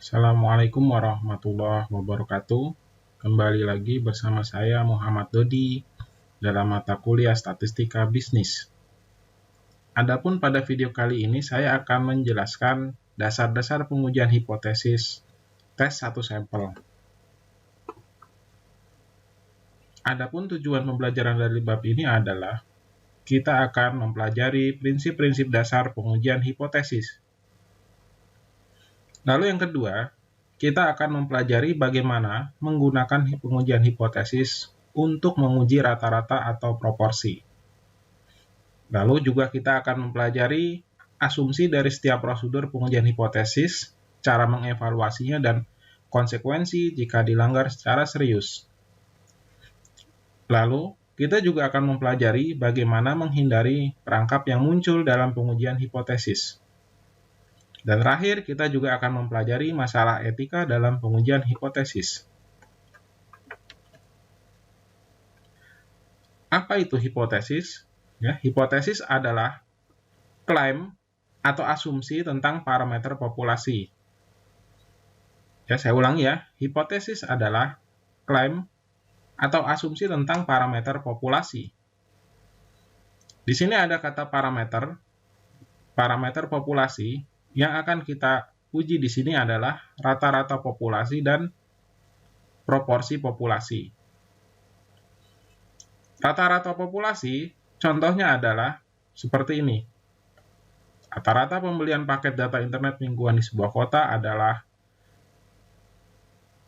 Assalamualaikum warahmatullahi wabarakatuh. Kembali lagi bersama saya Muhammad Dodi dalam mata kuliah Statistika Bisnis. Adapun pada video kali ini saya akan menjelaskan dasar-dasar pengujian hipotesis tes satu sampel. Adapun tujuan pembelajaran dari bab ini adalah kita akan mempelajari prinsip-prinsip dasar pengujian hipotesis. Lalu yang kedua, kita akan mempelajari bagaimana menggunakan pengujian hipotesis untuk menguji rata-rata atau proporsi. Lalu juga kita akan mempelajari asumsi dari setiap prosedur pengujian hipotesis, cara mengevaluasinya, dan konsekuensi jika dilanggar secara serius. Lalu, kita juga akan mempelajari bagaimana menghindari perangkap yang muncul dalam pengujian hipotesis. Dan terakhir, kita juga akan mempelajari masalah etika dalam pengujian hipotesis. Apa itu hipotesis? Hipotesis adalah klaim atau asumsi tentang parameter populasi. Saya ulangi ya, hipotesis adalah klaim atau asumsi tentang parameter populasi. Di sini ada kata parameter populasi. Yang akan kita uji di sini adalah rata-rata populasi dan proporsi populasi. Rata-rata populasi, contohnya adalah seperti ini. Rata-rata pembelian paket data internet mingguan di sebuah kota adalah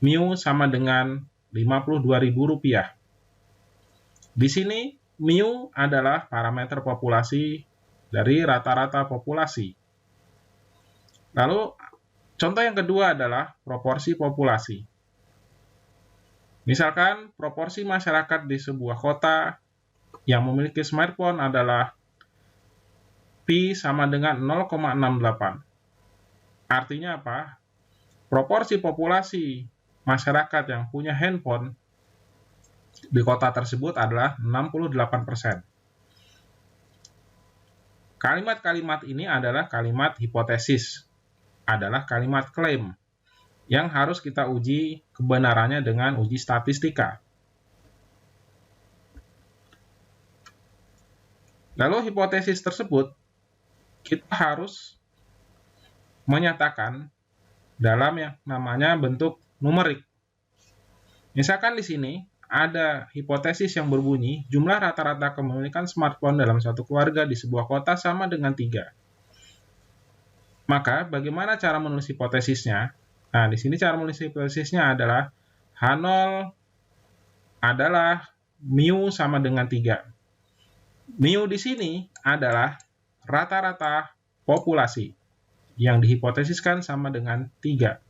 mu sama dengan Rp52.000. Di sini, mu adalah parameter populasi dari rata-rata populasi. Lalu, contoh yang kedua adalah proporsi populasi. Misalkan, proporsi masyarakat di sebuah kota yang memiliki smartphone adalah Pi sama dengan 0,68. Artinya apa? Proporsi populasi masyarakat yang punya handphone di kota tersebut adalah 68%. Kalimat-kalimat ini adalah kalimat hipotesis. Adalah kalimat klaim yang harus kita uji kebenarannya dengan uji statistika. Lalu hipotesis tersebut kita harus menyatakan dalam yang namanya bentuk numerik. Misalkan di sini ada hipotesis yang berbunyi jumlah rata-rata kepemilikan smartphone dalam satu keluarga di sebuah kota sama dengan 3. Maka, bagaimana cara menulis hipotesisnya? Nah, di sini cara menulis hipotesisnya adalah H0 adalah mu sama dengan 3. Mu di sini adalah rata-rata populasi yang dihipotesiskan sama dengan 3.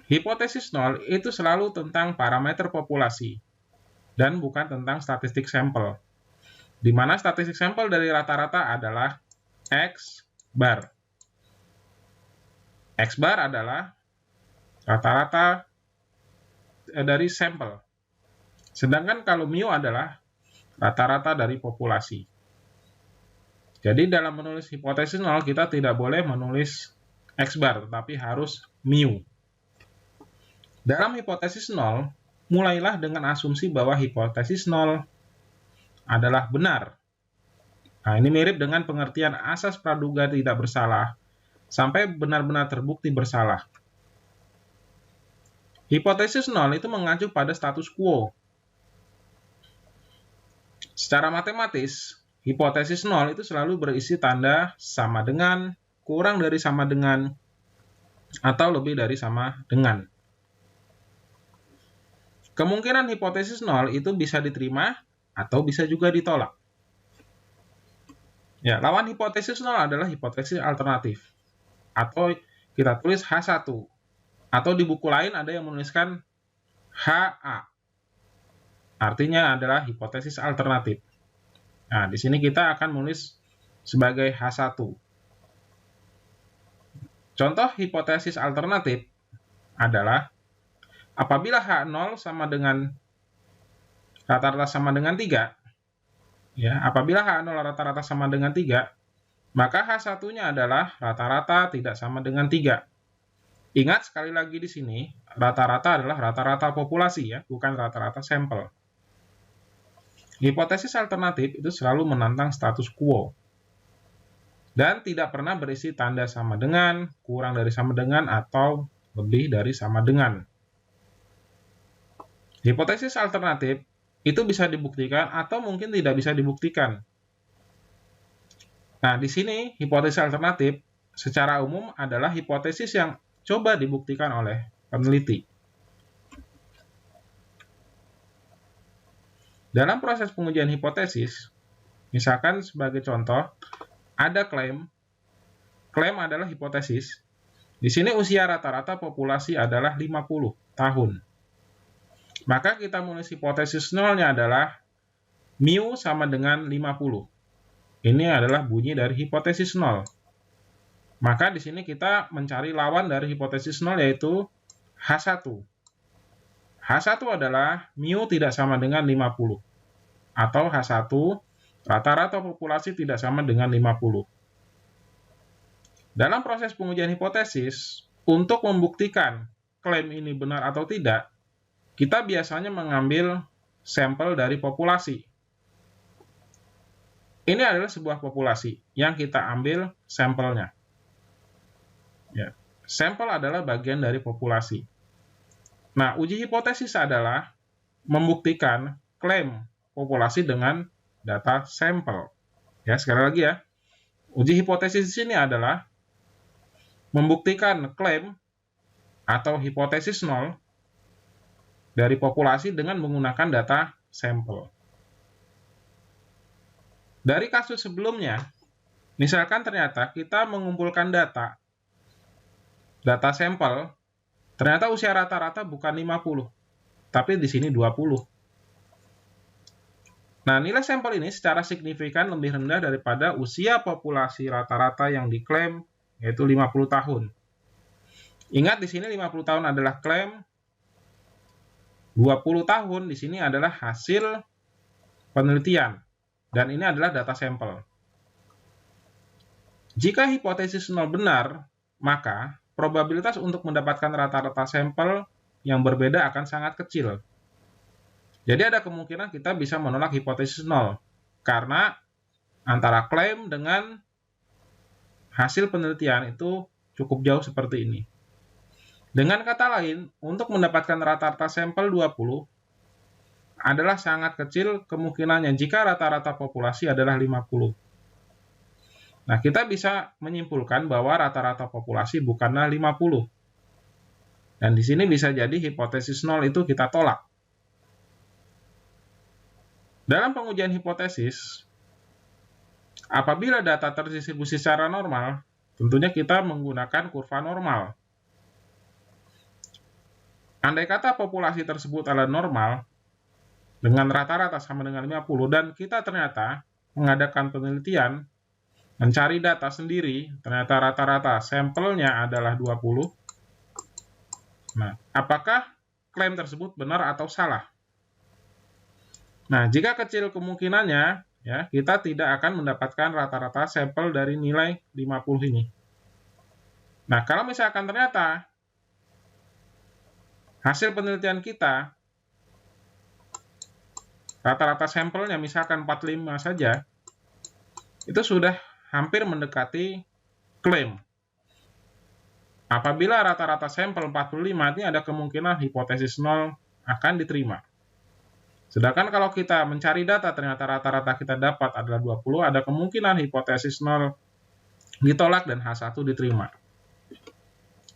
Hipotesis 0 itu selalu tentang parameter populasi dan bukan tentang statistik sampel. Di mana statistik sampel dari rata-rata adalah X bar. X bar adalah rata-rata dari sampel. Sedangkan kalau mu adalah rata-rata dari populasi. Jadi dalam menulis hipotesis 0 kita tidak boleh menulis X bar, tetapi harus mu. Dalam hipotesis 0, mulailah dengan asumsi bahwa hipotesis 0 adalah benar. Nah, ini mirip dengan pengertian asas praduga tidak bersalah sampai benar-benar terbukti bersalah. Hipotesis 0 itu mengacu pada status quo. Secara matematis, hipotesis 0 itu selalu berisi tanda sama dengan, kurang dari sama dengan, atau lebih dari sama dengan. Kemungkinan hipotesis 0 itu bisa diterima atau bisa juga ditolak. Ya, lawan hipotesis 0 adalah hipotesis alternatif. Atau kita tulis H1. Atau di buku lain ada yang menuliskan HA. Artinya adalah hipotesis alternatif. Nah, di sini kita akan menulis sebagai H1. Contoh hipotesis alternatif adalah apabila H0 sama dengan rata-rata sama dengan 3, ya, apabila H0 rata-rata sama dengan 3, Maka H1-nya adalah rata-rata tidak sama dengan 3. Ingat sekali lagi di sini, rata-rata adalah rata-rata populasi ya, bukan rata-rata sampel. Hipotesis alternatif itu selalu menantang status quo. Dan tidak pernah berisi tanda sama dengan, kurang dari sama dengan, atau lebih dari sama dengan. Hipotesis alternatif itu bisa dibuktikan atau mungkin tidak bisa dibuktikan. Nah, di sini hipotesis alternatif secara umum adalah hipotesis yang coba dibuktikan oleh peneliti. Dalam proses pengujian hipotesis, misalkan sebagai contoh, ada klaim. Klaim adalah hipotesis. Di sini usia rata-rata populasi adalah 50 tahun. Maka kita menulis hipotesis nolnya adalah mu sama dengan 50. Ini adalah bunyi dari hipotesis nol. Maka di sini kita mencari lawan dari hipotesis nol yaitu H1. H1 adalah mu tidak sama dengan 50. Atau H1 rata-rata populasi tidak sama dengan 50. Dalam proses pengujian hipotesis, untuk membuktikan klaim ini benar atau tidak, kita biasanya mengambil sampel dari populasi. Ini adalah sebuah populasi yang kita ambil sampelnya. Ya, sampel adalah bagian dari populasi. Nah, uji hipotesis adalah membuktikan klaim populasi dengan data sampel. Ya, sekali lagi ya. Uji hipotesis di sini adalah membuktikan klaim atau hipotesis nol dari populasi dengan menggunakan data sampel. Dari kasus sebelumnya, misalkan ternyata kita mengumpulkan data sampel, ternyata usia rata-rata bukan 50, tapi di sini 20. Nah, nilai sampel ini secara signifikan lebih rendah daripada usia populasi rata-rata yang diklaim, yaitu 50 tahun. Ingat di sini 50 tahun adalah klaim, 20 tahun di sini adalah hasil penelitian, dan ini adalah data sampel. Jika hipotesis nol benar, maka probabilitas untuk mendapatkan rata-rata sampel yang berbeda akan sangat kecil. Jadi ada kemungkinan kita bisa menolak hipotesis nol, karena antara klaim dengan hasil penelitian itu cukup jauh seperti ini. Dengan kata lain, untuk mendapatkan rata-rata sampel 20 adalah sangat kecil kemungkinannya jika rata-rata populasi adalah 50. Nah, kita bisa menyimpulkan bahwa rata-rata populasi bukanlah 50. Dan di sini bisa jadi hipotesis nol itu kita tolak. Dalam pengujian hipotesis, apabila data terdistribusi secara normal, tentunya kita menggunakan kurva normal. Andai kata populasi tersebut adalah normal, dengan rata-rata sama dengan 50, dan kita ternyata mengadakan penelitian, mencari data sendiri, ternyata rata-rata sampelnya adalah 20. Nah, apakah klaim tersebut benar atau salah? Nah, jika kecil kemungkinannya, ya, kita tidak akan mendapatkan rata-rata sampel dari nilai 50 ini. Nah, kalau misalkan ternyata hasil penelitian kita, rata-rata sampelnya misalkan 45 saja, itu sudah hampir mendekati klaim. Apabila rata-rata sampel 45, ini ada kemungkinan hipotesis nol akan diterima. Sedangkan kalau kita mencari data, ternyata rata-rata kita dapat adalah 20, ada kemungkinan hipotesis nol ditolak dan H1 diterima.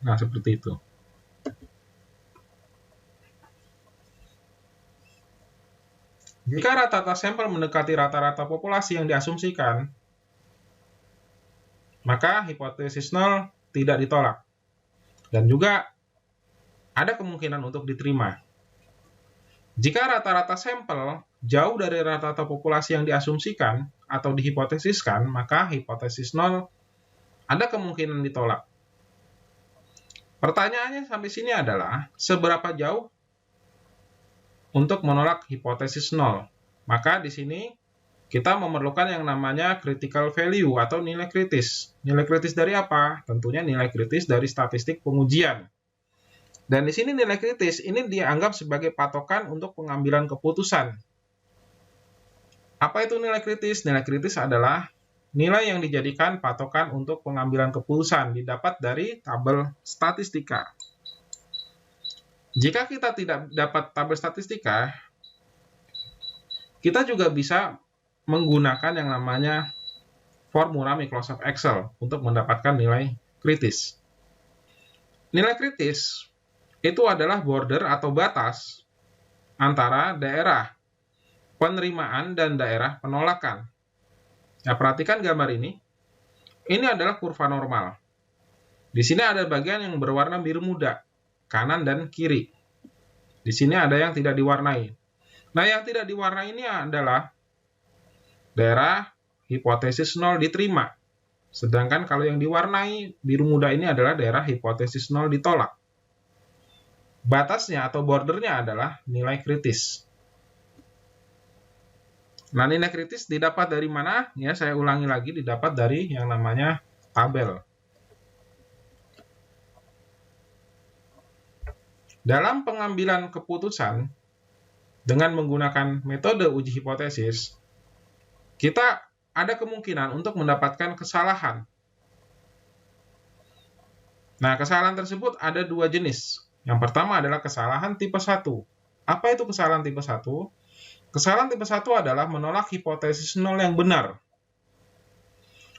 Nah, seperti itu. Jika rata-rata sampel mendekati rata-rata populasi yang diasumsikan, maka hipotesis nol tidak ditolak. Dan juga ada kemungkinan untuk diterima. Jika rata-rata sampel jauh dari rata-rata populasi yang diasumsikan atau dihipotesiskan, maka hipotesis nol ada kemungkinan ditolak. Pertanyaannya sampai sini adalah, seberapa jauh untuk menolak hipotesis nol? Maka di sini kita memerlukan yang namanya critical value atau nilai kritis. Nilai kritis dari apa? Tentunya nilai kritis dari statistik pengujian. Dan di sini nilai kritis ini dianggap sebagai patokan untuk pengambilan keputusan. Apa itu nilai kritis? Nilai kritis adalah nilai yang dijadikan patokan untuk pengambilan keputusan, didapat dari tabel statistika. Jika kita tidak dapat tabel statistika, kita juga bisa menggunakan yang namanya formula Microsoft Excel untuk mendapatkan nilai kritis. Nilai kritis itu adalah border atau batas antara daerah penerimaan dan daerah penolakan. Nah, perhatikan gambar ini. Ini adalah kurva normal. Di sini ada bagian yang berwarna biru muda, kanan dan kiri. Di sini ada yang tidak diwarnai. Nah, yang tidak diwarnai ini adalah daerah hipotesis 0 diterima. Sedangkan kalau yang diwarnai biru muda ini adalah daerah hipotesis 0 ditolak. Batasnya atau bordernya adalah nilai kritis. Nah, nilai kritis didapat dari mana? Ya, saya ulangi lagi, didapat dari yang namanya tabel. Dalam pengambilan keputusan dengan menggunakan metode uji hipotesis, kita ada kemungkinan untuk mendapatkan kesalahan. Nah, kesalahan tersebut ada dua jenis. Yang pertama adalah kesalahan tipe 1. Apa itu kesalahan tipe 1? Kesalahan tipe 1 adalah menolak hipotesis 0 yang benar.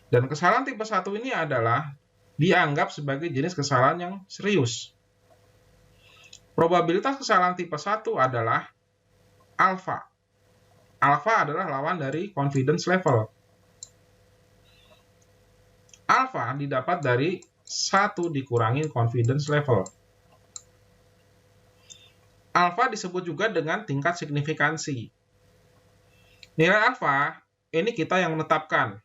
Dan kesalahan tipe 1 ini adalah dianggap sebagai jenis kesalahan yang serius. Probabilitas kesalahan tipe 1 adalah alfa. Alfa adalah lawan dari confidence level. Alfa didapat dari 1 dikurangi confidence level. Alfa disebut juga dengan tingkat signifikansi. Nilai alfa ini kita yang menetapkan.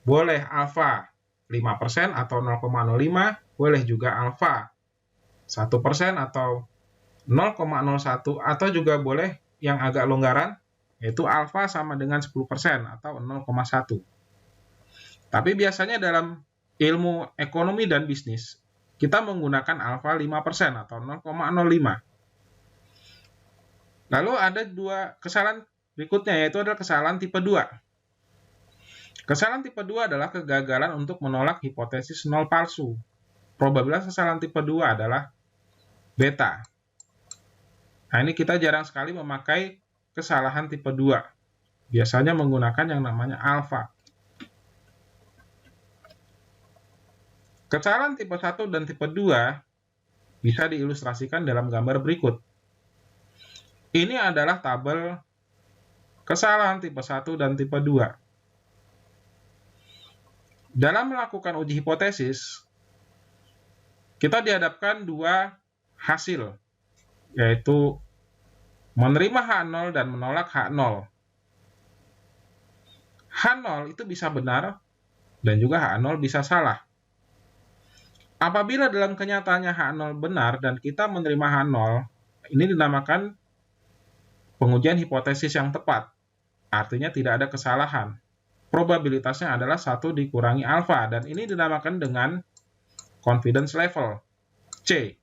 Boleh alfa 5% atau 0,05, boleh juga alfa 1% atau 0,01, atau juga boleh yang agak longgaran, yaitu alfa sama dengan 10% atau 0,1. Tapi biasanya dalam ilmu ekonomi dan bisnis, kita menggunakan alfa 5% atau 0,05. Lalu ada dua kesalahan berikutnya, yaitu adalah kesalahan tipe 2. Kesalahan tipe 2 adalah kegagalan untuk menolak hipotesis 0 palsu. Probabilitas kesalahan tipe 2 adalah beta. Nah, ini kita jarang sekali memakai kesalahan tipe 2. Biasanya menggunakan yang namanya alfa. Kesalahan tipe 1 dan tipe 2 bisa diilustrasikan dalam gambar berikut. Ini adalah tabel kesalahan tipe 1 dan tipe 2. Dalam melakukan uji hipotesis, kita dihadapkan dua hasil, yaitu menerima H0 dan menolak H0. H0 itu bisa benar dan juga H0 bisa salah. Apabila dalam kenyataannya H0 benar dan kita menerima H0, ini dinamakan pengujian hipotesis yang tepat. Artinya tidak ada kesalahan. Probabilitasnya adalah 1 dikurangi alfa, dan ini dinamakan dengan confidence level, C.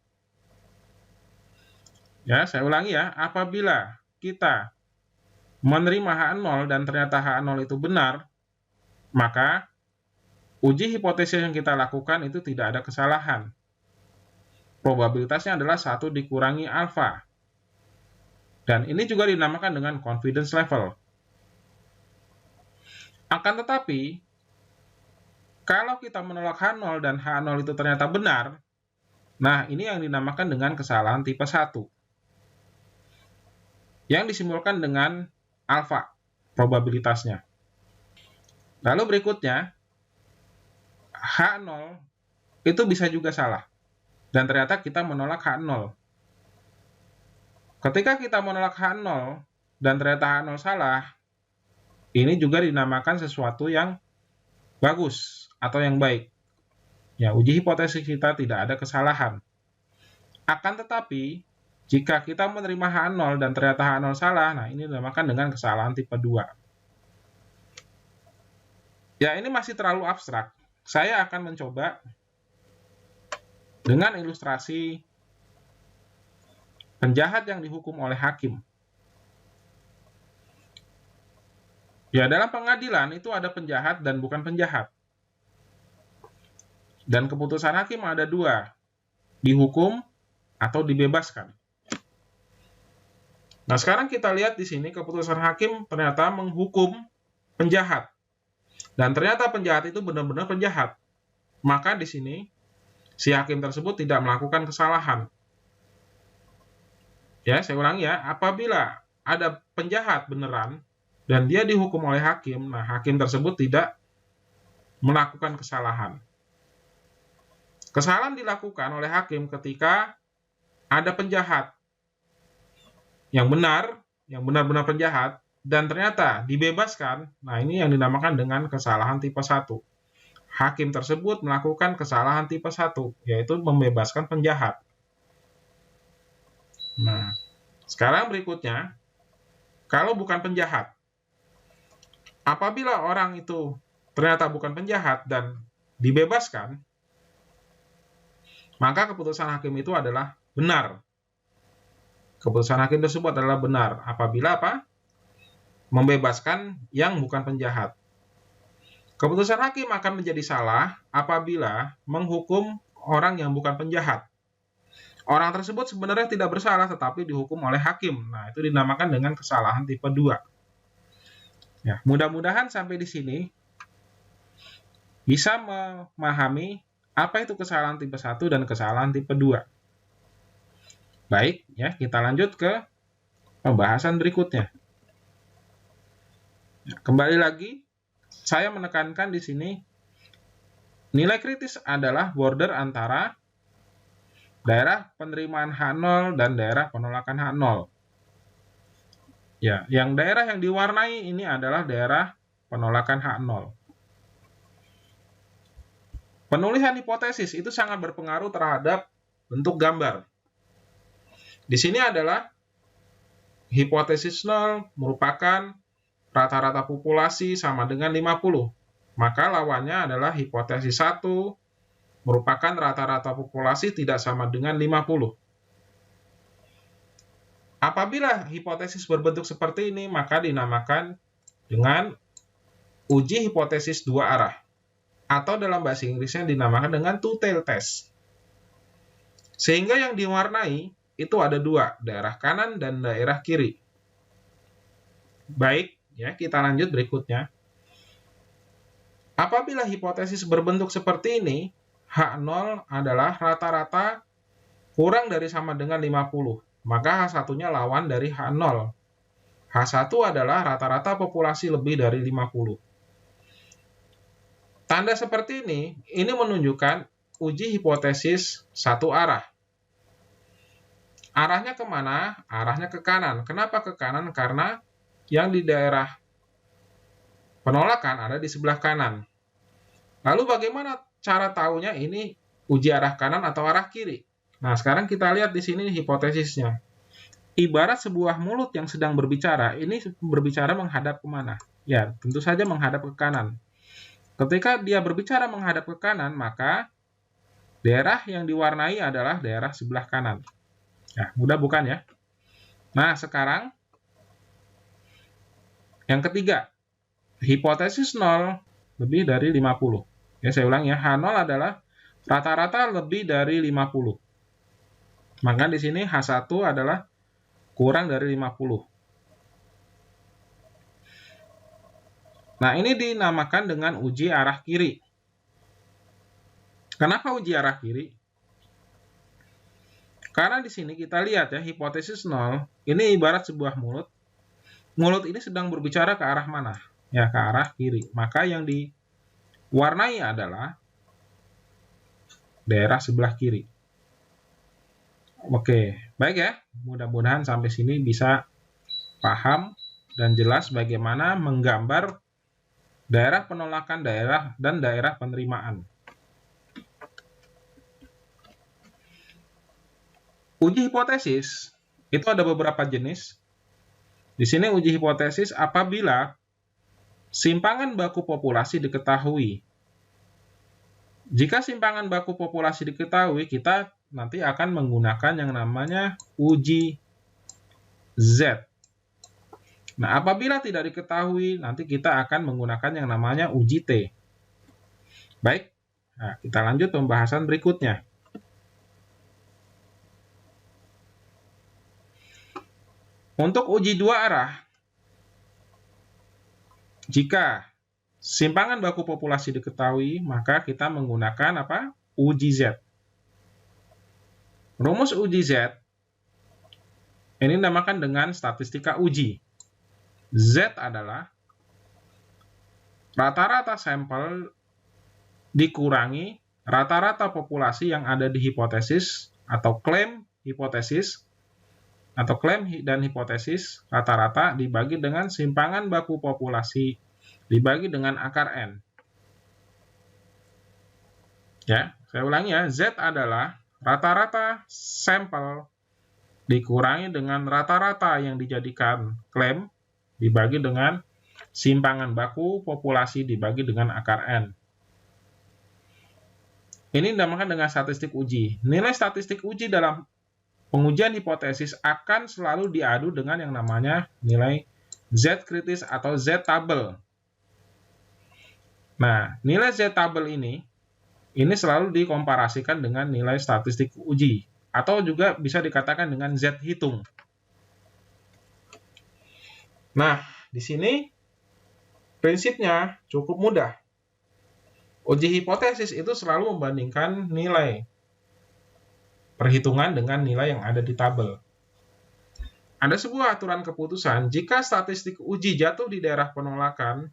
Ya, saya ulangi ya, apabila kita menerima H0 dan ternyata H0 itu benar, maka uji hipotesis yang kita lakukan itu tidak ada kesalahan. Probabilitasnya adalah 1 dikurangi alfa. Dan ini juga dinamakan dengan confidence level. Akan tetapi, kalau kita menolak H0 dan H0 itu ternyata benar, nah ini yang dinamakan dengan kesalahan tipe 1. Yang disimbolkan dengan alfa probabilitasnya. Lalu berikutnya, H0 itu bisa juga salah. Dan ternyata kita menolak H0. Ketika kita menolak H0 dan ternyata H0 salah, ini juga dinamakan sesuatu yang bagus atau yang baik. Ya, uji hipotesis kita tidak ada kesalahan. Akan tetapi, jika kita menerima H0 dan ternyata H0 salah, nah ini dinamakan dengan kesalahan tipe 2. Ya, ini masih terlalu abstrak. Saya akan mencoba dengan ilustrasi penjahat yang dihukum oleh hakim. Ya, dalam pengadilan itu ada penjahat dan bukan penjahat. Dan keputusan hakim ada dua, dihukum atau dibebaskan. Nah, sekarang kita lihat di sini keputusan hakim ternyata menghukum penjahat. Dan ternyata penjahat itu benar-benar penjahat. Maka di sini si hakim tersebut tidak melakukan kesalahan. Ya, saya ulangi ya, apabila ada penjahat beneran dan dia dihukum oleh hakim, nah hakim tersebut tidak melakukan kesalahan. Kesalahan dilakukan oleh hakim ketika ada penjahat yang benar-benar penjahat, dan ternyata dibebaskan. Nah, ini yang dinamakan dengan kesalahan tipe 1. Hakim tersebut melakukan kesalahan tipe 1, yaitu membebaskan penjahat. Nah, sekarang berikutnya, kalau bukan penjahat, apabila orang itu ternyata bukan penjahat dan dibebaskan, maka keputusan hakim itu adalah benar. Keputusan hakim tersebut adalah benar apabila apa? Membebaskan yang bukan penjahat. Keputusan hakim akan menjadi salah apabila menghukum orang yang bukan penjahat. Orang tersebut sebenarnya tidak bersalah tetapi dihukum oleh hakim. Nah, itu dinamakan dengan kesalahan tipe 2. Ya, mudah-mudahan sampai di sini bisa memahami apa itu kesalahan tipe 1 dan kesalahan tipe 2. Baik, ya, kita lanjut ke pembahasan berikutnya. Kembali lagi, saya menekankan di sini nilai kritis adalah border antara daerah penerimaan H0 dan daerah penolakan H0. Ya, yang daerah yang diwarnai ini adalah daerah penolakan H0. Penulisan hipotesis itu sangat berpengaruh terhadap bentuk gambar. Di sini adalah hipotesis 0 merupakan rata-rata populasi sama dengan 50. Maka lawannya adalah hipotesis 1 merupakan rata-rata populasi tidak sama dengan 50. Apabila hipotesis berbentuk seperti ini, maka dinamakan dengan uji hipotesis dua arah. Atau dalam bahasa Inggrisnya dinamakan dengan two-tailed test. Sehingga yang diwarnai itu ada dua, daerah kanan dan daerah kiri. Baik, ya, kita lanjut berikutnya. Apabila hipotesis berbentuk seperti ini, H0 adalah rata-rata kurang dari sama dengan 50. Maka H1-nya lawan dari H0. H1 adalah rata-rata populasi lebih dari 50. Tanda seperti ini menunjukkan uji hipotesis satu arah. Arahnya kemana? Arahnya ke kanan. Kenapa ke kanan? Karena yang di daerah penolakan ada di sebelah kanan. Lalu bagaimana cara tahunya ini uji arah kanan atau arah kiri? Nah, sekarang kita lihat di sini hipotesisnya. Ibarat sebuah mulut yang sedang berbicara, ini berbicara menghadap kemana? Ya, tentu saja menghadap ke kanan. Ketika dia berbicara menghadap ke kanan, maka daerah yang diwarnai adalah daerah sebelah kanan. Ya, mudah bukan ya? Nah, sekarang yang ketiga, hipotesis 0 lebih dari 50. Ya, saya ulang ya, H0 adalah rata-rata lebih dari 50. Maka di sini H1 adalah kurang dari 50. Nah, ini dinamakan dengan uji arah kiri. Kenapa uji arah kiri? Karena di sini kita lihat ya, hipotesis 0, ini ibarat sebuah mulut. Mulut ini sedang berbicara ke arah mana? Ya, ke arah kiri. Maka yang diwarnai adalah daerah sebelah kiri. Oke, baik ya. Mudah-mudahan sampai sini bisa paham dan jelas bagaimana menggambar daerah penolakan daerah dan daerah penerimaan. Uji hipotesis itu ada beberapa jenis. Di sini uji hipotesis apabila simpangan baku populasi diketahui. Jika simpangan baku populasi diketahui, kita nanti akan menggunakan yang namanya uji Z. Nah, apabila tidak diketahui, nanti kita akan menggunakan yang namanya uji T. Baik, nah, kita lanjut pembahasan berikutnya. Untuk uji dua arah, jika simpangan baku populasi diketahui, maka kita menggunakan apa? Uji Z. Rumus uji Z ini dinamakan dengan statistika uji. Z adalah rata-rata sampel dikurangi rata-rata populasi yang ada di hipotesis atau klaim hipotesis atau klaim dan hipotesis rata-rata dibagi dengan simpangan baku populasi dibagi dengan akar N. Ya, saya ulangi ya, Z adalah rata-rata sampel dikurangi dengan rata-rata yang dijadikan klaim dibagi dengan simpangan baku populasi dibagi dengan akar N. Ini dinamakan dengan statistik uji. Nilai statistik uji dalam pengujian hipotesis akan selalu diadu dengan yang namanya nilai Z kritis atau Z tabel. Nah, nilai Z tabel ini selalu dikomparasikan dengan nilai statistik uji, atau juga bisa dikatakan dengan Z hitung. Nah, di sini prinsipnya cukup mudah. Uji hipotesis itu selalu membandingkan nilai perhitungan dengan nilai yang ada di tabel. Ada sebuah aturan keputusan, jika statistik uji jatuh di daerah penolakan,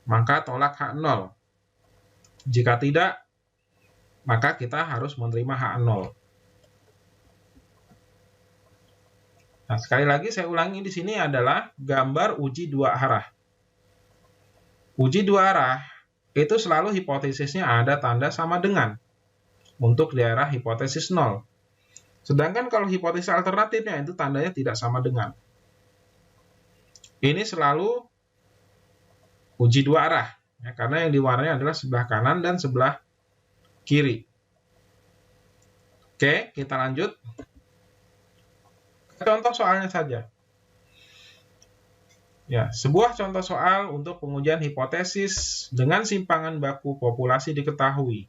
maka tolak H0. Jika tidak, maka kita harus menerima H0. Nah, sekali lagi saya ulangi, di sini adalah gambar uji dua arah. Uji dua arah itu selalu hipotesisnya ada tanda sama dengan untuk daerah hipotesis 0. Sedangkan kalau hipotesis alternatifnya itu tandanya tidak sama dengan. Ini selalu uji dua arah, ya, karena yang diwarnai adalah sebelah kanan dan sebelah kiri. Oke, kita lanjut. Contoh soalnya saja. Ya, sebuah contoh soal untuk pengujian hipotesis dengan simpangan baku populasi diketahui.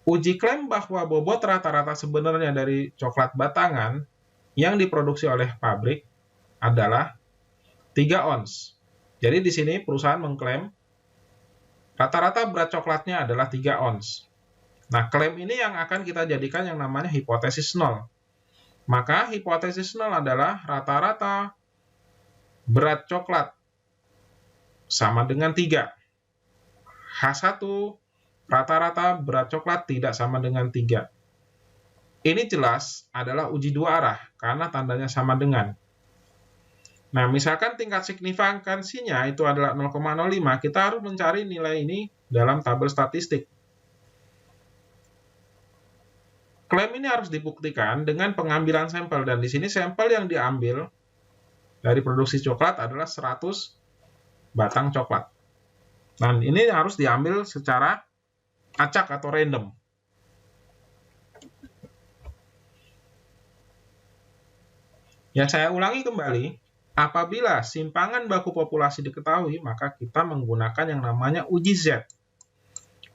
Uji klaim bahwa bobot rata-rata sebenarnya dari coklat batangan yang diproduksi oleh pabrik adalah 3 ons. Jadi di sini perusahaan mengklaim rata-rata berat coklatnya adalah 3 ons. Nah, klaim ini yang akan kita jadikan yang namanya hipotesis 0. Maka hipotesis 0 adalah rata-rata berat coklat sama dengan 3. H1 rata-rata berat coklat tidak sama dengan 3. Ini jelas adalah uji dua arah karena tandanya sama dengan. Nah, misalkan tingkat signifikansinya itu adalah 0,05, kita harus mencari nilai ini dalam tabel statistik. Klaim ini harus dibuktikan dengan pengambilan sampel, dan di sini sampel yang diambil dari produksi coklat adalah 100 batang coklat. Nah, ini harus diambil secara acak atau random. Ya, saya ulangi kembali. Apabila simpangan baku populasi diketahui, maka kita menggunakan yang namanya uji Z.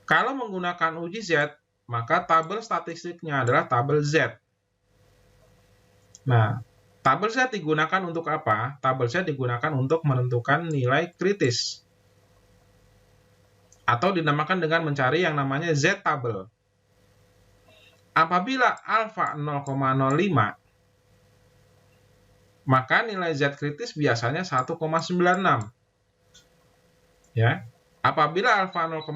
Kalau menggunakan uji Z, maka tabel statistiknya adalah tabel Z. Nah, tabel Z digunakan untuk apa? Tabel Z digunakan untuk menentukan nilai kritis, atau dinamakan dengan mencari yang namanya Z tabel. Apabila alfa 0,05, maka nilai Z kritis biasanya 1,96. Ya. Apabila alfa 0,05,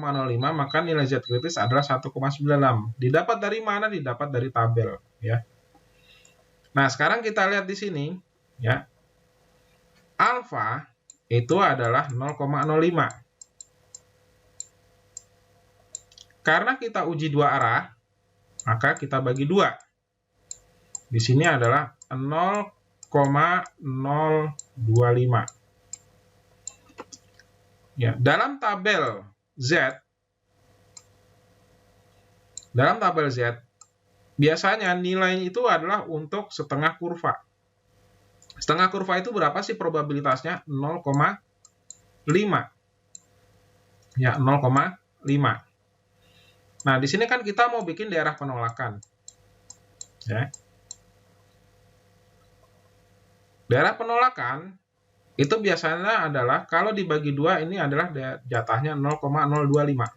maka nilai Z kritis adalah 1,96. Didapat dari mana? Didapat dari tabel, ya. Nah, sekarang kita lihat di sini, ya. Alfa itu adalah 0,05. Karena kita uji dua arah, maka kita bagi 2. Di sini adalah 0,025. Ya, dalam tabel Z, biasanya nilai itu adalah untuk setengah kurva. Setengah kurva itu berapa sih probabilitasnya? 0,5. Ya, 0,5. Nah, di sini kan kita mau bikin daerah penolakan. Ya. Daerah penolakan itu biasanya adalah kalau dibagi 2 ini adalah jatahnya 0,025.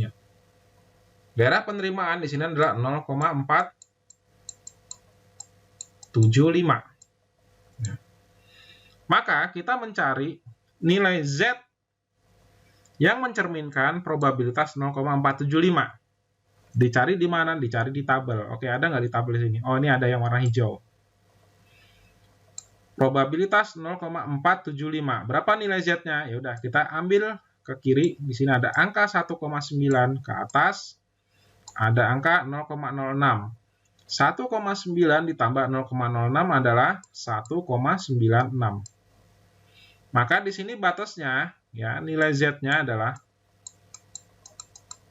Ya. Daerah penerimaan di sini adalah 0,475. Ya. Maka kita mencari nilai Z yang mencerminkan probabilitas 0,475. Dicari di mana? Dicari di tabel. Oke, ada nggak di tabel sini? Oh, ini ada yang warna hijau. Probabilitas 0,475. Berapa nilai Z-nya? Ya udah, kita ambil ke kiri. Di sini ada angka 1,9 ke atas. Ada angka 0,06. 1,9 ditambah 0,06 adalah 1,96. Maka di sini batasnya, ya, nilai Z-nya adalah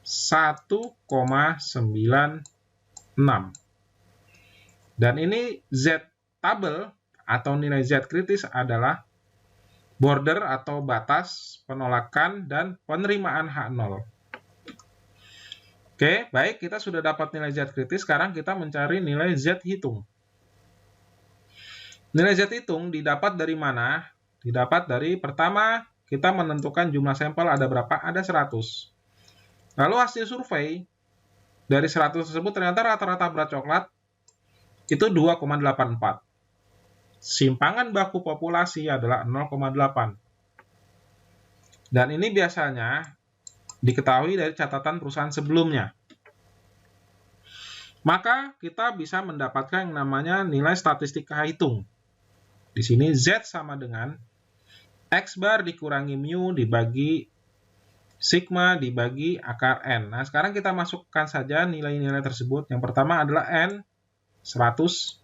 1,96. Dan ini Z tabel atau nilai Z kritis adalah border atau batas penolakan dan penerimaan H0. Oke, baik, kita sudah dapat nilai Z kritis, sekarang kita mencari nilai Z hitung. Nilai Z hitung didapat dari mana? Didapat dari pertama, kita menentukan jumlah sampel ada berapa? Ada 100. Lalu hasil survei, dari 100 tersebut ternyata rata-rata berat coklat itu 2,84. Simpangan baku populasi adalah 0,8. Dan ini biasanya diketahui dari catatan perusahaan sebelumnya. Maka kita bisa mendapatkan yang namanya nilai statistik hitung. Di sini Z sama dengan X bar dikurangi mu dibagi sigma dibagi akar N. Nah, sekarang kita masukkan saja nilai-nilai tersebut. Yang pertama adalah N, 100.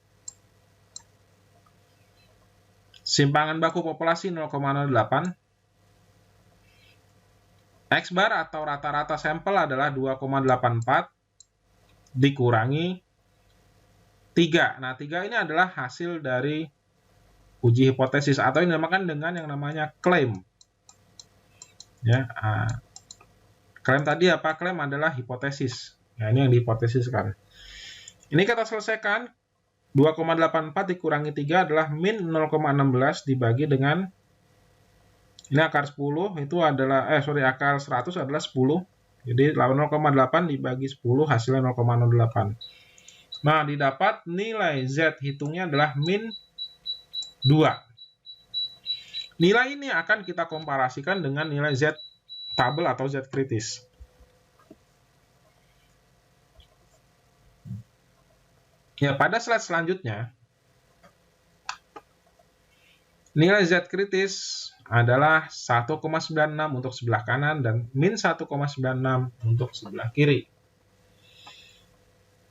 Simpangan baku populasi 0,08. X bar atau rata-rata sampel adalah 2,84 dikurangi 3. Nah, 3 ini adalah hasil dari uji hipotesis atau yang dinamakan dengan yang namanya klaim. Ya, klaim tadi apa? Klaim adalah hipotesis. Ya, ini yang dihipotesiskan. Ini kita selesaikan. 2,84 dikurangi 3 adalah min 0,16 dibagi dengan ini akar 10 itu adalah akar 100 adalah 10. Jadi 0,8 dibagi 10 hasilnya 0,08. Nah, didapat nilai Z hitungnya adalah min 2. Nilai ini akan kita komparasikan dengan nilai Z tabel atau Z kritis. Ya, pada slide selanjutnya, nilai Z kritis adalah 1,96 untuk sebelah kanan dan min 1,96 untuk sebelah kiri.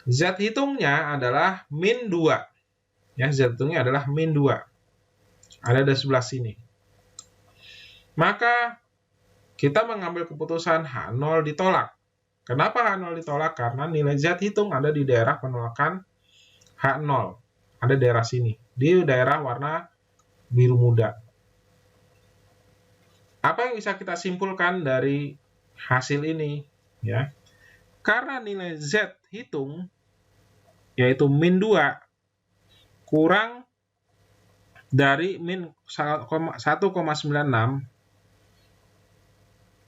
Z hitungnya adalah min 2. Ya, Z hitungnya adalah min 2. Ada di sebelah sini. Maka kita mengambil keputusan H0 ditolak. Kenapa H0 ditolak? Karena nilai Z hitung ada di daerah penolakan H0. Ada daerah sini. Di daerah warna biru muda. Apa yang bisa kita simpulkan dari hasil ini? Ya, karena nilai Z hitung, yaitu min 2, kurang dari min 1,96,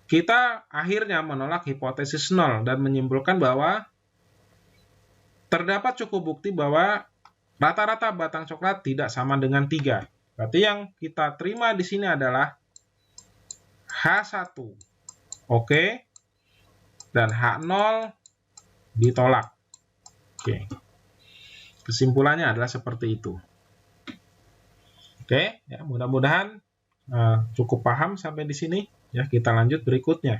kita akhirnya menolak hipotesis 0 dan menyimpulkan bahwa terdapat cukup bukti bahwa rata-rata batang coklat tidak sama dengan 3. Berarti yang kita terima di sini adalah H1. Oke. Dan H0 ditolak. Oke. Kesimpulannya adalah seperti itu. Oke, ya, mudah-mudahan cukup paham sampai di sini. Ya, kita lanjut berikutnya.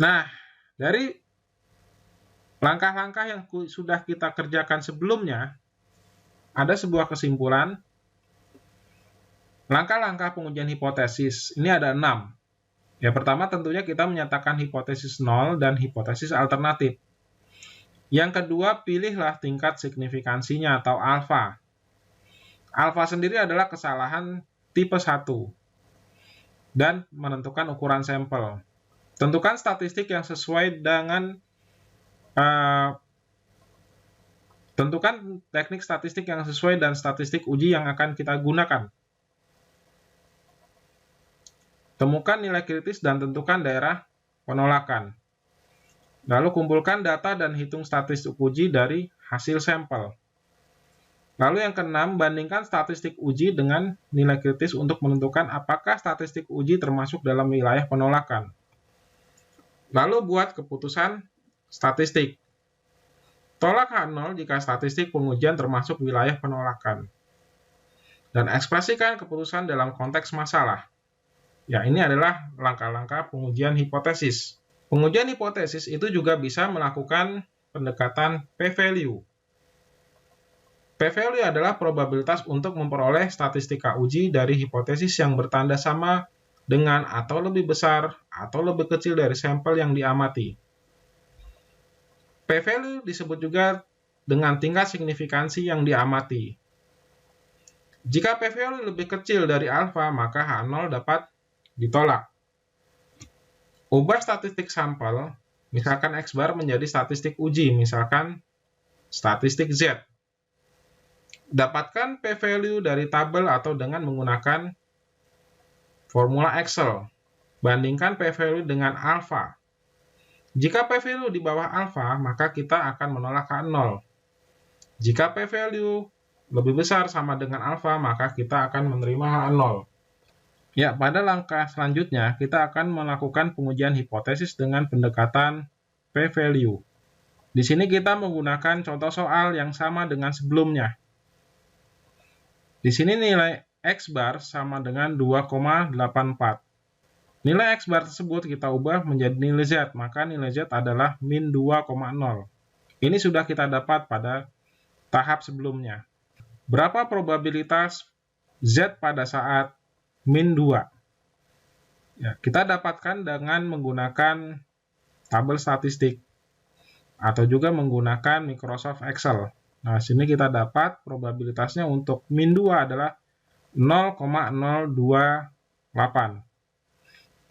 Nah, dari langkah-langkah yang sudah kita kerjakan sebelumnya, ada sebuah kesimpulan Langkah-langkah pengujian hipotesis ini ada 6. Yang pertama tentunya kita menyatakan hipotesis 0 dan hipotesis alternatif. Yang kedua, pilihlah tingkat signifikansinya atau alfa. Alfa sendiri adalah kesalahan tipe 1 dan menentukan ukuran sampel. Tentukan statistik yang sesuai dengan tentukan teknik statistik yang sesuai dan statistik uji yang akan kita gunakan. Temukan nilai kritis dan tentukan daerah penolakan. Lalu kumpulkan data dan hitung statistik uji dari hasil sampel. Lalu yang keenam, bandingkan statistik uji dengan nilai kritis untuk menentukan apakah statistik uji termasuk dalam wilayah penolakan. Lalu buat keputusan statistik. Tolak H0 jika statistik pengujian termasuk wilayah penolakan. Dan ekspresikan keputusan dalam konteks masalah. Ya, ini adalah langkah-langkah pengujian hipotesis. Pengujian hipotesis itu juga bisa melakukan pendekatan p-value. P-value adalah probabilitas untuk memperoleh statistika uji dari hipotesis yang bertanda sama dengan atau lebih besar atau lebih kecil dari sampel yang diamati. P-value disebut juga dengan tingkat signifikansi yang diamati. Jika p-value lebih kecil dari alfa, maka H0 dapat ditolak. Ubah statistik sampel, misalkan X bar menjadi statistik uji, misalkan statistik Z. Dapatkan p-value dari tabel atau dengan menggunakan formula Excel. Bandingkan p-value dengan alfa. Jika p-value di bawah alfa, maka kita akan menolak H0. Jika p-value lebih besar sama dengan alfa, maka kita akan menerima H0. Ya, pada langkah selanjutnya, kita akan melakukan pengujian hipotesis dengan pendekatan p-value. Di sini kita menggunakan contoh soal yang sama dengan sebelumnya. Di sini nilai X bar sama dengan 2,84. Nilai X bar tersebut kita ubah menjadi nilai Z, maka nilai Z adalah min 2,0. Ini sudah kita dapat pada tahap sebelumnya. Berapa probabilitas Z pada saat min 2? Ya, kita dapatkan dengan menggunakan tabel statistik atau juga menggunakan Microsoft Excel. Nah, sini kita dapat probabilitasnya untuk min 2 adalah 0,028.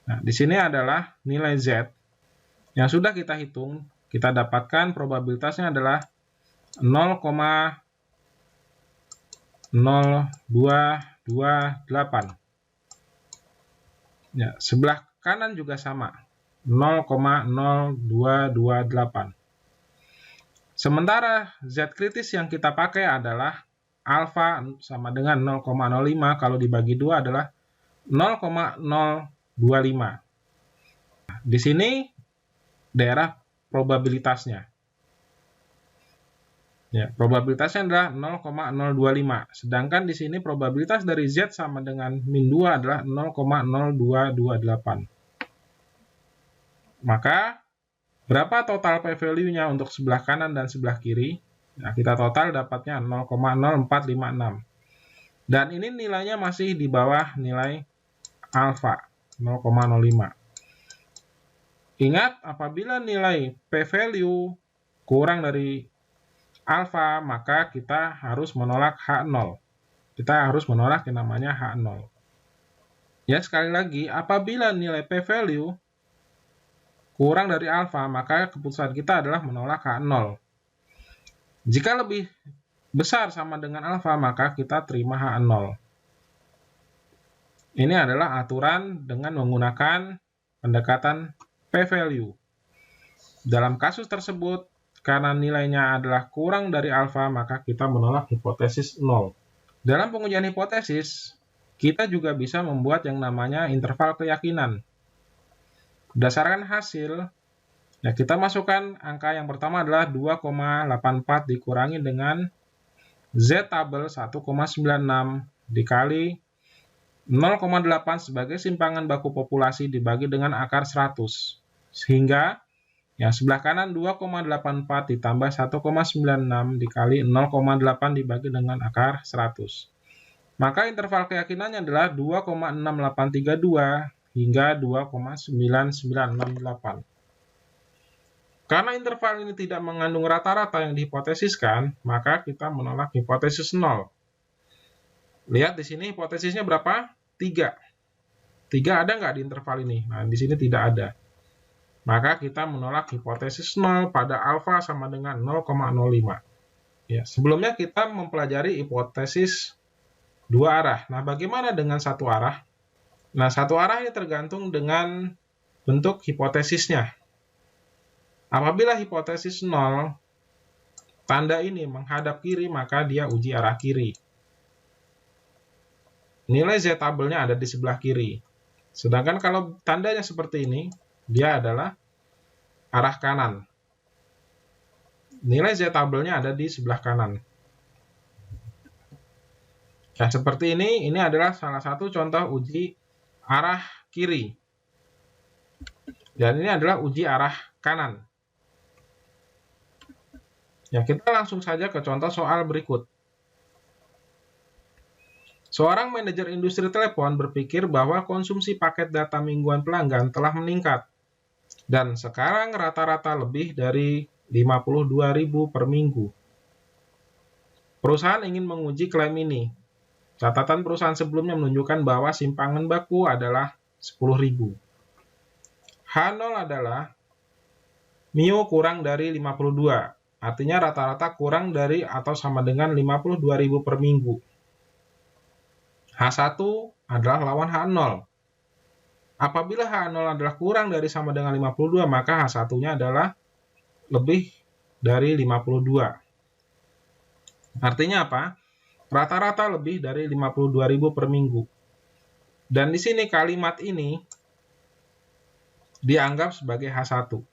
Nah, di sini adalah nilai Z yang sudah kita hitung. Kita dapatkan probabilitasnya adalah 0,0228. Ya, sebelah kanan juga sama, 0,0228. Sementara Z kritis yang kita pakai adalah alfa sama dengan 0,05, kalau dibagi 2 adalah 0,025. Di sini daerah probabilitasnya. Ya, probabilitasnya adalah 0,025. Sedangkan di sini probabilitas dari Z sama dengan min 2 adalah 0,0228. Maka berapa total p-value-nya untuk sebelah kanan dan sebelah kiri? Nah, kita total dapatnya 0,0456. Dan ini nilainya masih di bawah nilai alfa, 0,05. Ingat, apabila nilai p-value kurang dari alfa, maka kita harus menolak H0. Kita harus menolak yang namanya H0. Ya, sekali lagi, apabila nilai p-value kurang dari alfa, maka keputusan kita adalah menolak H0. Jika lebih besar sama dengan alfa, maka kita terima H0. Ini adalah aturan dengan menggunakan pendekatan p-value. Dalam kasus tersebut, karena nilainya adalah kurang dari alfa, maka kita menolak hipotesis 0. Dalam pengujian hipotesis, kita juga bisa membuat yang namanya interval keyakinan. Berdasarkan hasil, ya kita masukkan angka yang pertama adalah 2,84 dikurangi dengan Z tabel 1,96 dikali 0,8 sebagai simpangan baku populasi dibagi dengan akar 100. Sehingga yang sebelah kanan 2,84 ditambah 1,96 dikali 0,8 dibagi dengan akar 100. Maka interval keyakinannya adalah 2,6832 hingga 2,9968. Karena interval ini tidak mengandung rata-rata yang dihipotesiskan, maka kita menolak hipotesis 0. Lihat di sini hipotesisnya berapa? 3. 3 ada nggak di interval ini? Nah, di sini tidak ada. Maka kita menolak hipotesis 0 pada alfa sama dengan 0,05. Ya, sebelumnya kita mempelajari hipotesis 2 arah. Nah, bagaimana dengan satu arah? Nah, satu arah ini tergantung dengan bentuk hipotesisnya. Apabila hipotesis 0, tanda ini menghadap kiri, maka dia uji arah kiri. Nilai Z tabelnya ada di sebelah kiri. Sedangkan kalau tandanya seperti ini, dia adalah arah kanan. Nilai Z tabelnya ada di sebelah kanan. Nah, seperti ini adalah salah satu contoh uji arah kiri. Dan ini adalah uji arah kanan. Ya, kita langsung saja ke contoh soal berikut. Seorang manajer industri telepon berpikir bahwa konsumsi paket data mingguan pelanggan telah meningkat. Dan sekarang rata-rata lebih dari 52.000 per minggu. Perusahaan ingin menguji klaim ini. Catatan perusahaan sebelumnya menunjukkan bahwa simpangan baku adalah 10.000. H0 adalah MIO kurang dari 52. Artinya rata-rata kurang dari atau sama dengan 52.000 per minggu. H1 adalah lawan H0. Apabila H0 adalah kurang dari sama dengan 52, maka H1-nya adalah lebih dari 52. Artinya apa? Rata-rata lebih dari 52.000 per minggu. Dan di sini kalimat ini dianggap sebagai H1.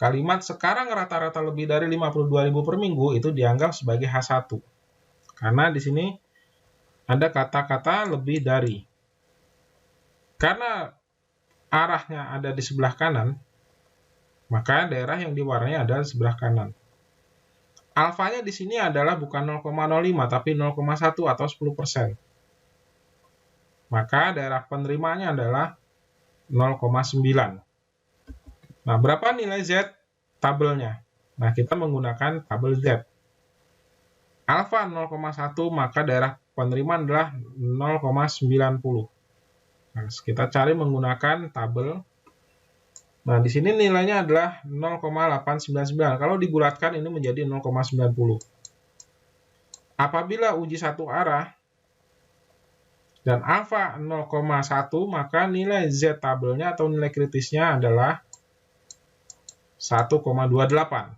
Kalimat sekarang rata-rata lebih dari 52.000 per minggu itu dianggap sebagai H1. Karena di sini ada kata-kata lebih dari. Karena arahnya ada di sebelah kanan, maka daerah yang diwarnai adalah sebelah kanan. Alfanya di sini adalah bukan 0,05 tapi 0,1 atau 10%. Maka daerah penerimaannya adalah 0,9. Nah, berapa nilai Z tabelnya? Nah, kita menggunakan tabel Z. Alfa 0,1, maka daerah penerimaan adalah 0,90. Nah, kita cari menggunakan tabel. Nah, di sini nilainya adalah 0,899. Kalau dibulatkan ini menjadi 0,90. Apabila uji satu arah dan alfa 0,1, maka nilai Z tabelnya atau nilai kritisnya adalah 1,28.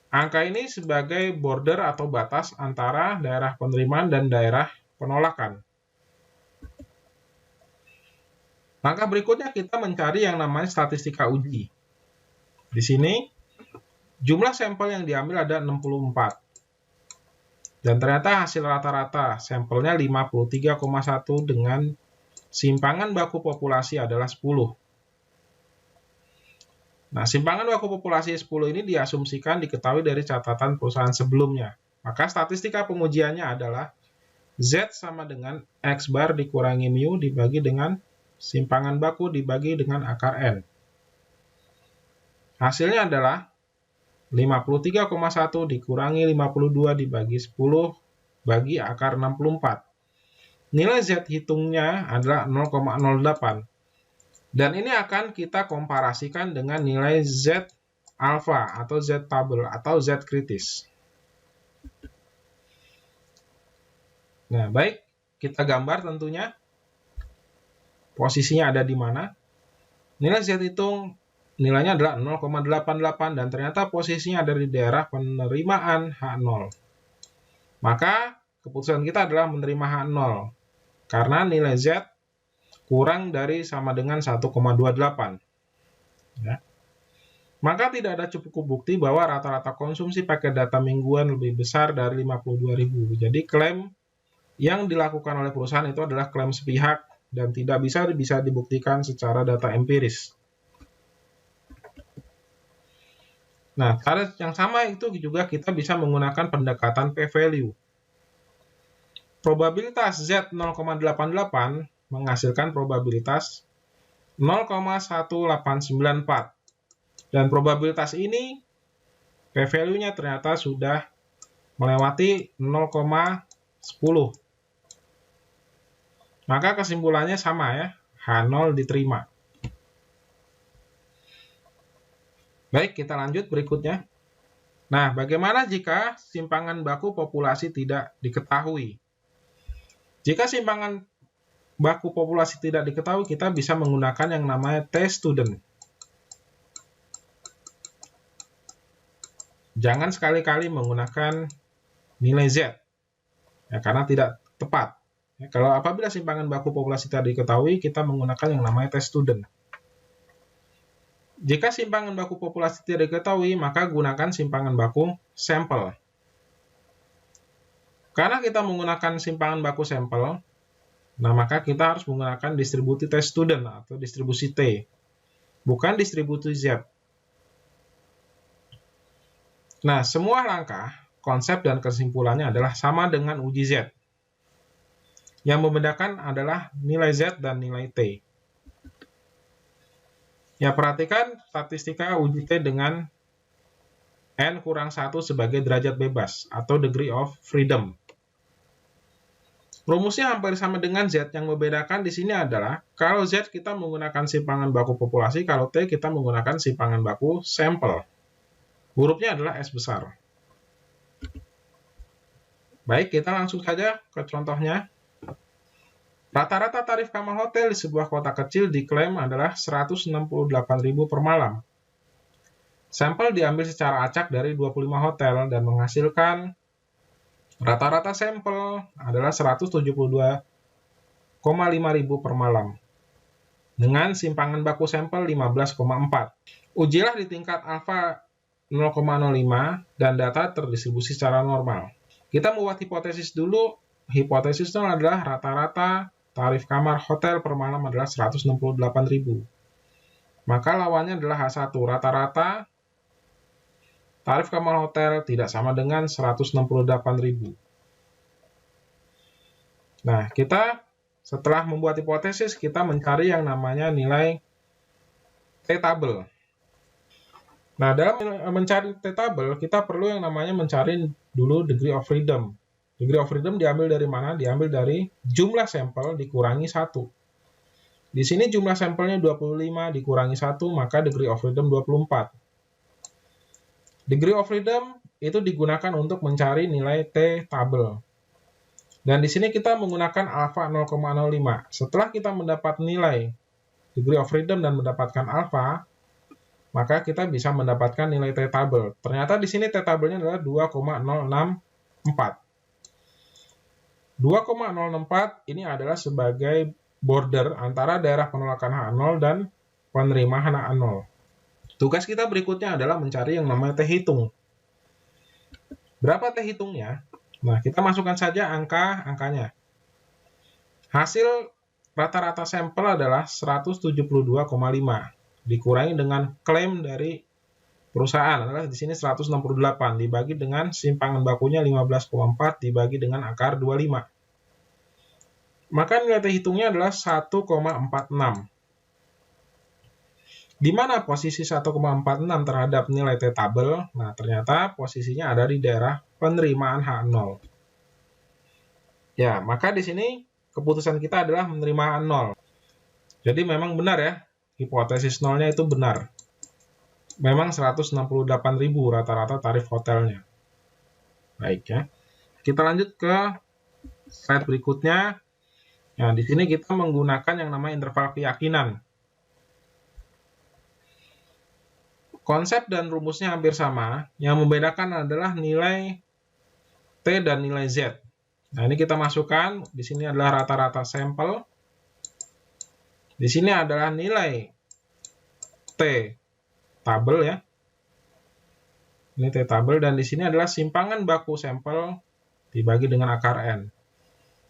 Angka ini sebagai border atau batas antara daerah penerimaan dan daerah penolakan. Langkah berikutnya kita mencari yang namanya statistika uji. Di sini jumlah sampel yang diambil ada 64. Dan ternyata hasil rata-rata sampelnya 53,1 dengan simpangan baku populasi adalah 10. Nah, simpangan baku populasi 10 ini diasumsikan diketahui dari catatan perusahaan sebelumnya. Maka statistika pengujiannya adalah Z sama dengan X bar dikurangi mu dibagi dengan simpangan baku dibagi dengan akar N. Hasilnya adalah 53,1 dikurangi 52 dibagi 10 bagi akar 64. Nilai Z hitungnya adalah 0,08. Dan ini akan kita komparasikan dengan nilai Z alpha atau Z tabel atau Z kritis. Nah, baik, kita gambar tentunya. Posisinya ada di mana. Nilai Z hitung nilainya adalah 0,88 dan ternyata posisinya ada di daerah penerimaan H0. Maka keputusan kita adalah menerima H0 karena nilai Z kurang dari sama dengan 1,28. Ya. Maka tidak ada cukup bukti bahwa rata-rata konsumsi paket data mingguan lebih besar dari 52.000. Jadi klaim yang dilakukan oleh perusahaan itu adalah klaim sepihak dan tidak bisa dibuktikan secara data empiris. Nah, cara yang sama itu juga kita bisa menggunakan pendekatan p-value. Probabilitas Z 0,88 menghasilkan probabilitas 0,1894. Dan probabilitas ini p-value-nya ternyata sudah melewati 0,10. Maka kesimpulannya sama ya, H0 diterima. Baik, kita lanjut berikutnya. Nah, bagaimana jika simpangan baku populasi tidak diketahui? Jika simpangan baku populasi tidak diketahui, kita bisa menggunakan yang namanya t-student. Jangan sekali-kali menggunakan nilai Z, ya, karena tidak tepat. Ya, kalau apabila simpangan baku populasi tidak diketahui, kita menggunakan yang namanya t-student. Jika simpangan baku populasi tidak diketahui, maka gunakan simpangan baku sampel. Karena kita menggunakan simpangan baku sampel, nah maka kita harus menggunakan distribusi t-student atau distribusi T, bukan distribusi Z. Nah, semua langkah, konsep dan kesimpulannya adalah sama dengan uji Z. Yang membedakan adalah nilai Z dan nilai T. Ya, perhatikan statistika uji T dengan N kurang 1 sebagai derajat bebas atau degree of freedom. Rumusnya hampir sama dengan Z, yang membedakan di sini adalah kalau Z kita menggunakan simpangan baku populasi, kalau T kita menggunakan simpangan baku sampel. Hurufnya adalah S besar. Baik, kita langsung saja ke contohnya. Rata-rata tarif kamar hotel di sebuah kota kecil diklaim adalah 168.000 per malam. Sampel diambil secara acak dari 25 hotel dan menghasilkan rata-rata sampel adalah 172,5.000 per malam. Dengan simpangan baku sampel 15,4. Ujilah di tingkat alfa 0,05 dan data terdistribusi secara normal. Kita membuat hipotesis dulu. Hipotesisnya adalah rata-rata tarif kamar hotel per malam adalah 168.000. Maka lawannya adalah H1. Rata-rata tarif kamar hotel tidak sama dengan 168.000. Nah, kita setelah membuat hipotesis, kita mencari yang namanya nilai T-table. Nah, dalam mencari T-table, kita perlu yang namanya mencari dulu degree of freedom. Degree of freedom diambil dari mana? Diambil dari jumlah sampel dikurangi 1. Di sini jumlah sampelnya 25 dikurangi 1, maka degree of freedom 24. Degree of freedom itu digunakan untuk mencari nilai T-table. Dan di sini kita menggunakan alfa 0,05. Setelah kita mendapat nilai degree of freedom dan mendapatkan alfa, maka kita bisa mendapatkan nilai T-table. Ternyata di sini T-table-nya adalah 2,064. 2,064 ini adalah sebagai border antara daerah penolakan H0 dan penerimaan H0. Tugas kita berikutnya adalah mencari yang namanya T-hitung. Berapa T-hitungnya? Nah, kita masukkan saja angkanya. Hasil rata-rata sampel adalah 172,5 dikurangi dengan klaim dari perusahaan adalah di sini 168 dibagi dengan simpangan bakunya 15,4 dibagi dengan akar 25. Maka nilai T-hitungnya adalah 1,46. Di mana posisi 1,46 terhadap nilai T-table? Nah, ternyata posisinya ada di daerah penerimaan H0. Ya, maka di sini keputusan kita adalah menerima H0. Jadi memang benar ya, hipotesis nolnya itu benar. Memang 168.000 rata-rata tarif hotelnya. Baik ya. Kita lanjut ke slide berikutnya. Nah, di sini kita menggunakan yang namanya interval keyakinan. Konsep dan rumusnya hampir sama. Yang membedakan adalah nilai T dan nilai Z. Nah, ini kita masukkan. Di sini adalah rata-rata sampel. Di sini adalah nilai T-table ya. Ini T-table dan di sini adalah simpangan baku sampel dibagi dengan akar N.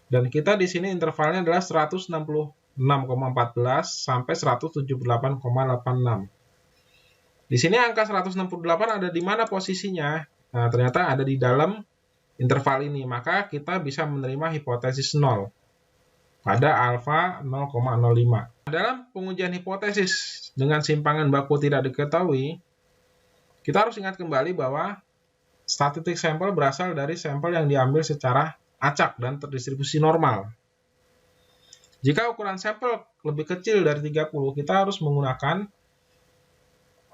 Dan kita di sini intervalnya adalah 166,14 sampai 178,86. Di sini angka 168 ada di mana posisinya? Nah, ternyata ada di dalam interval ini. Maka kita bisa menerima hipotesis 0 pada alfa 0,05. Dalam pengujian hipotesis dengan simpangan baku tidak diketahui, kita harus ingat kembali bahwa statistik sampel berasal dari sampel yang diambil secara acak dan terdistribusi normal. Jika ukuran sampel lebih kecil dari 30, kita harus menggunakan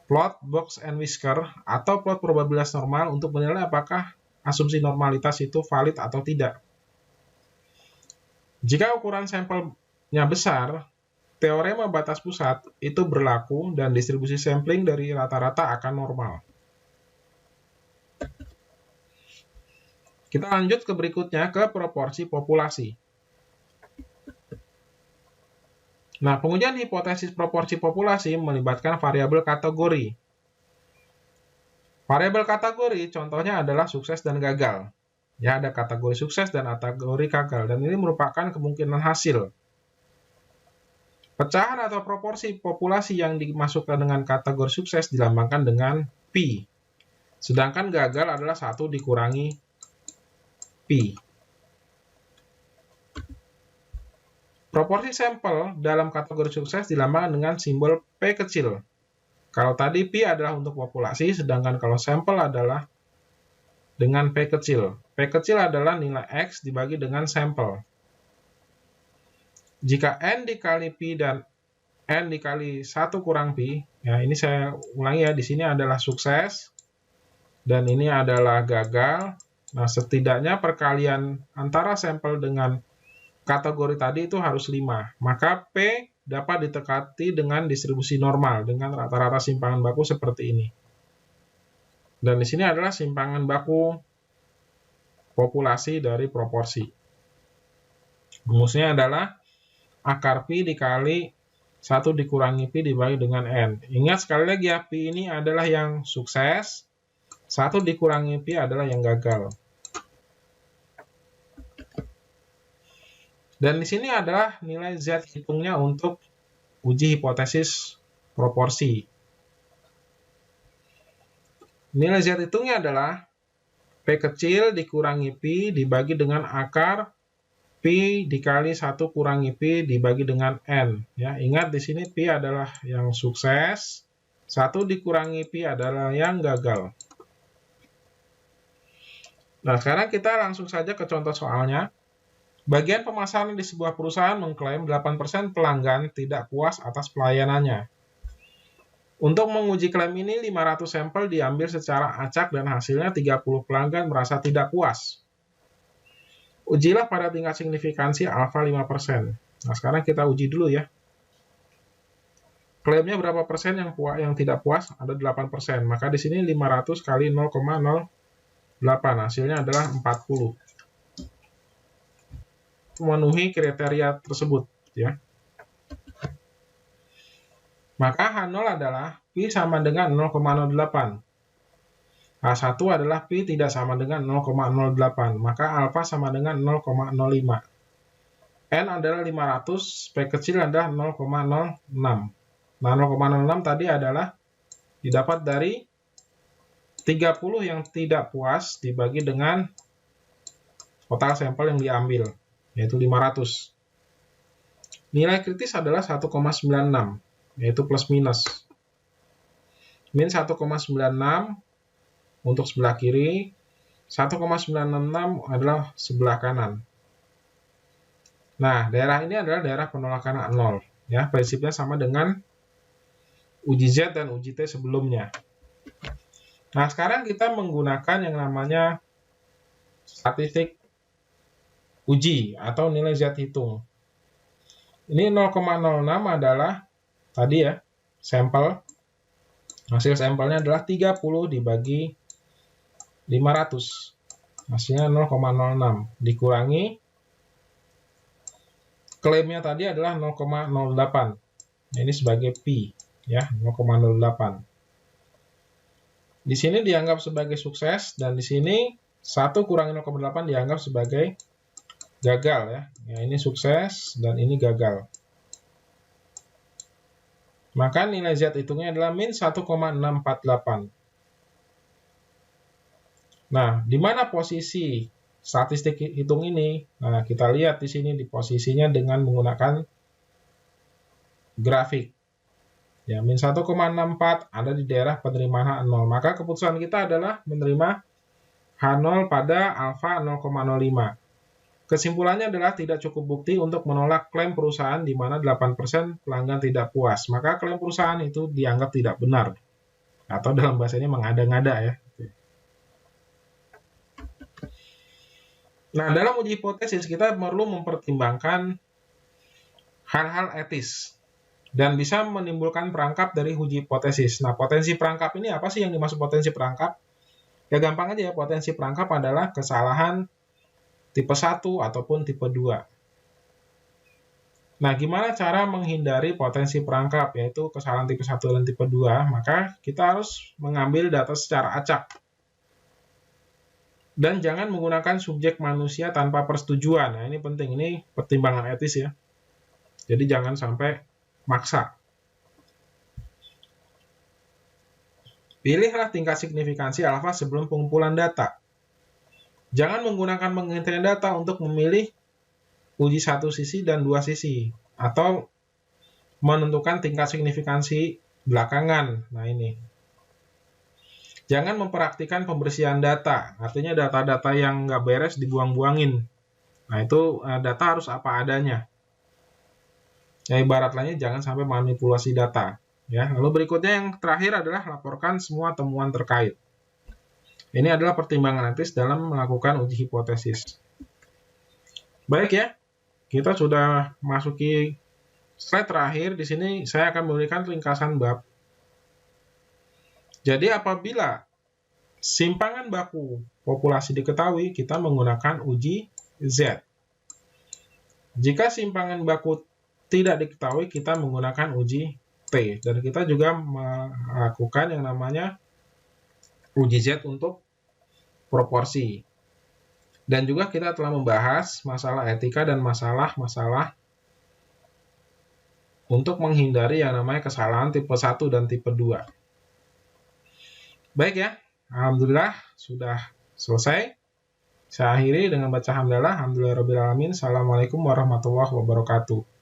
plot box and whisker atau plot probabilitas normal untuk menilai apakah asumsi normalitas itu valid atau tidak. Jika ukuran sampelnya besar, teorema batas pusat itu berlaku dan distribusi sampling dari rata-rata akan normal. Kita lanjut ke berikutnya, ke proporsi populasi. Nah, pengujian hipotesis proporsi populasi melibatkan variabel kategori. Variabel kategori contohnya adalah sukses dan gagal. Ya, ada kategori sukses dan kategori gagal, dan ini merupakan kemungkinan hasil. Pecahan atau proporsi populasi yang dimasukkan dengan kategori sukses dilambangkan dengan P. Sedangkan gagal adalah 1 dikurangi P. Proporsi sampel dalam kategori sukses dilambangkan dengan simbol P kecil. Kalau tadi P adalah untuk populasi, sedangkan kalau sampel adalah dengan P kecil. P kecil adalah nilai X dibagi dengan sampel. Jika N dikali P dan N dikali 1 kurang P, ya ini saya ulangi ya, di sini adalah sukses, dan ini adalah gagal. Nah, setidaknya perkalian antara sampel dengan kategori tadi itu harus 5. Maka P dapat ditekati dengan distribusi normal, dengan rata-rata simpangan baku seperti ini. Dan di sini adalah simpangan baku populasi dari proporsi. Rumusnya adalah akar P dikali 1 dikurangi P dibagi dengan N. Ingat sekali lagi ya, P ini adalah yang sukses, 1 dikurangi P adalah yang gagal. Dan di sini adalah nilai Z hitungnya untuk uji hipotesis proporsi. Nilai Z hitungnya adalah P kecil dikurangi P dibagi dengan akar P dikali 1 kurangi P dibagi dengan N. Ya, ingat di sini P adalah yang sukses, 1 dikurangi P adalah yang gagal. Nah, sekarang kita langsung saja ke contoh soalnya. Bagian pemasaran di sebuah perusahaan mengklaim 8% pelanggan tidak puas atas pelayanannya. Untuk menguji klaim ini, 500 sampel diambil secara acak dan hasilnya 30 pelanggan merasa tidak puas. Ujilah pada tingkat signifikansi alfa 5%. Nah, sekarang kita uji dulu ya. Klaimnya berapa persen yang tidak puas? Ada 8%. Maka di sini 500 kali 0,08. Hasilnya adalah 40. Memenuhi kriteria tersebut ya. Maka H0 adalah P sama dengan 0,08. H1 adalah P tidak sama dengan 0,08. Maka alfa sama dengan 0,05. N adalah 500, P kecil adalah 0,06. Nah, 0,06 tadi adalah didapat dari 30 yang tidak puas dibagi dengan total sampel yang diambil, yaitu 500. Nilai kritis adalah 1,96, yaitu plus minus. Min 1,96 untuk sebelah kiri, 1,966 adalah sebelah kanan. Nah, daerah ini adalah daerah penolakan 0. Ya, prinsipnya sama dengan uji Z dan uji T sebelumnya. Nah, sekarang kita menggunakan yang namanya statistik uji atau nilai Z hitung. Ini 0,06 adalah tadi ya, sampel. Hasil sampelnya adalah 30 dibagi 500. Hasilnya 0,06 dikurangi klaimnya tadi adalah 0,08. Nah, ini sebagai P ya, 0,08. Di sini dianggap sebagai sukses dan di sini 1 kurangi 0,8 dianggap sebagai gagal ya. Ya, ini sukses dan ini gagal. Maka nilai Z hitungnya adalah min 1,648. Nah, di mana posisi statistik hitung ini? Nah, kita lihat di sini di posisinya dengan menggunakan grafik. Ya, min 1,64 ada di daerah penerimaan H0. Maka keputusan kita adalah menerima H0 pada alfa 0,05. Kesimpulannya adalah tidak cukup bukti untuk menolak klaim perusahaan di mana 8% pelanggan tidak puas. Maka klaim perusahaan itu dianggap tidak benar. Atau dalam bahasanya mengada-ngada ya. Nah, dalam uji hipotesis kita perlu mempertimbangkan hal-hal etis dan bisa menimbulkan perangkap dari uji hipotesis. Nah, potensi perangkap ini apa sih yang dimaksud potensi perangkap? Ya gampang aja ya, potensi perangkap adalah kesalahan tipe 1 ataupun tipe 2. Nah, gimana cara menghindari potensi perangkap, yaitu kesalahan tipe 1 dan tipe 2? Maka kita harus mengambil data secara acak. Dan jangan menggunakan subjek manusia tanpa persetujuan. Nah, ini penting, ini pertimbangan etis ya. Jadi jangan sampai maksa. Pilihlah tingkat signifikansi alfa sebelum pengumpulan data. Jangan menggunakan pengintian data untuk memilih uji satu sisi dan dua sisi. Atau menentukan tingkat signifikansi belakangan. Nah, ini. Jangan mempraktikkan pembersihan data, artinya data-data yang nggak beres dibuang-buangin. Nah, itu data harus apa adanya. Ya, ibarat lainnya jangan sampai manipulasi data. Ya, lalu berikutnya yang terakhir adalah laporkan semua temuan terkait. Ini adalah pertimbangan etis dalam melakukan uji hipotesis. Baik ya, kita sudah masuki slide terakhir. Di sini saya akan memberikan ringkasan bab. Jadi apabila simpangan baku populasi diketahui, kita menggunakan uji Z. Jika simpangan baku tidak diketahui, kita menggunakan uji T. Dan kita juga melakukan yang namanya uji Z untuk proporsi. Dan juga kita telah membahas masalah etika dan masalah-masalah untuk menghindari yang namanya kesalahan tipe 1 dan tipe 2. Baik ya, alhamdulillah sudah selesai. Saya akhiri dengan baca hamdalah. Alhamdulillahirabbil alamin. Assalamualaikum warahmatullahi wabarakatuh.